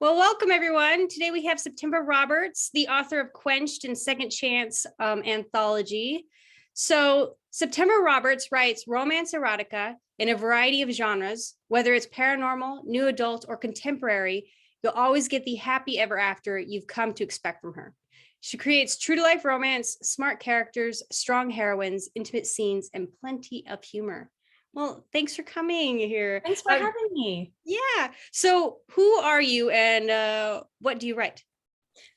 Well, welcome everyone. Today we have September Roberts, the author of Quenched and Second Chance anthology. So September Roberts writes romance erotica in a variety of genres, whether it's paranormal, new adult, or contemporary. You'll always get the happy ever after you've come to expect from her. She creates true to life romance, smart characters, strong heroines, intimate scenes, and plenty of humor. Well, thanks for coming here. Thanks for having me. Yeah. So who are you and what do you write?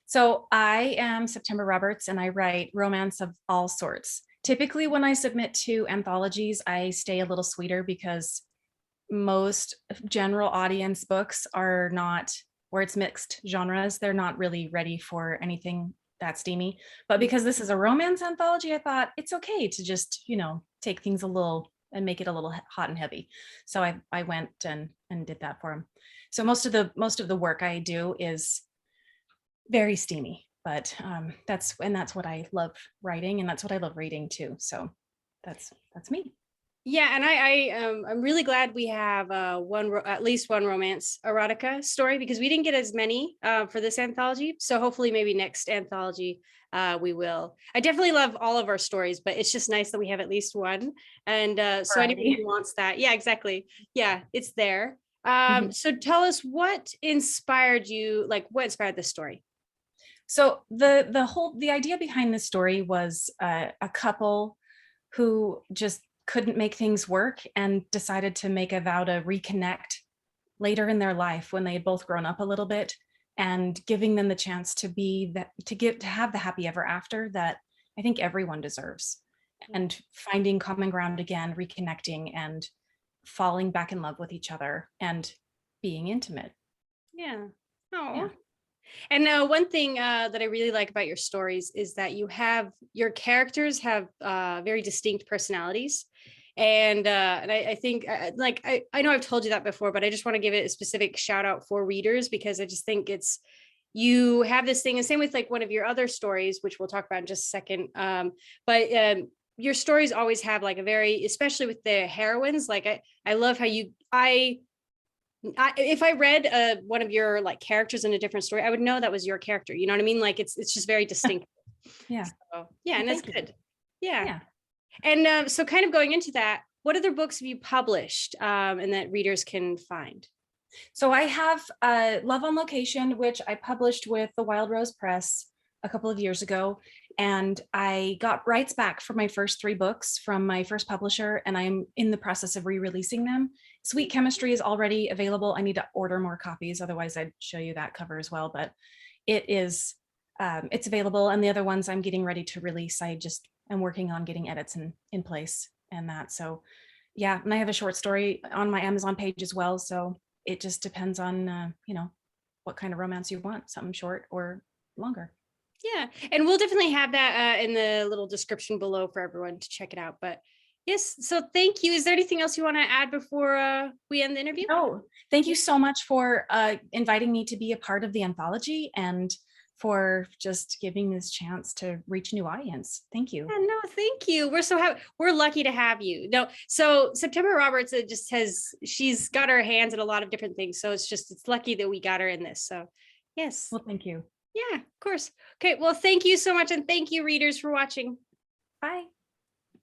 So I am September Roberts and I write romance of all sorts. Typically, when I submit to anthologies, I stay a little sweeter because most general audience books are not, where it's mixed genres, they're not really ready for anything that steamy. But because this is a romance anthology, I thought it's okay to just, take things a little and make it a little hot and heavy. So I went and did that for him. So most of the work I do is very steamy, but that's what I love writing, and that's what I love reading too. So that's me. Yeah, and I'm really glad we have at least one romance erotica story because we didn't get as many for this anthology. So hopefully maybe next anthology we will. I definitely love all of our stories, but it's just nice that we have at least one. And so anybody who wants that, yeah, exactly. Yeah, it's there. So tell us what inspired you, like what inspired this story? So the idea behind this story was a couple who just couldn't make things work and decided to make a vow to reconnect later in their life when they had both grown up a little bit, and giving them the chance to have the happy ever after that I think everyone deserves, and finding common ground again, reconnecting and falling back in love with each other and being intimate. Yeah. Yeah. Oh. And one thing that I really like about your stories is that your characters have very distinct personalities. And I think I know I've told you that before, but I just want to give it a specific shout out for readers because I just think you have this thing, and same with like one of your other stories, which we'll talk about in just a second. But your stories always have like a very, especially with the heroines, like I love how if I read one of your like characters in a different story, I would know that was your character. You know what I mean? Like it's just very distinct. Yeah. So, yeah, and Well, that's thank you. good. Yeah. Yeah. And so kind of going into that, what other books have you published and that readers can find? So I have Love on Location, which I published with the Wild Rose Press a couple of years ago. And I got rights back for my first 3 books from my first publisher, and I'm in the process of re-releasing them. Sweet Chemistry is already available. I need to order more copies. Otherwise, I'd show you that cover as well. But it's available. And the other ones I'm getting ready to release. I just am working on getting edits in place and that. So yeah, and I have a short story on my Amazon page as well. So it just depends on, what kind of romance you want, something short or longer. Yeah. And we'll definitely have that in the little description below for everyone to check it out. But yes, so thank you. Is there anything else you want to add before we end the interview? No, thank you so much for inviting me to be a part of the anthology and for just giving this chance to reach a new audience. Thank you. Yeah, no, thank you. We're so happy. We're lucky to have you. No, so September Roberts she's got her hands in a lot of different things. So it's lucky that we got her in this. So yes. Well, thank you. Yeah, of course. Okay. Well, thank you so much. And thank you readers for watching. Bye.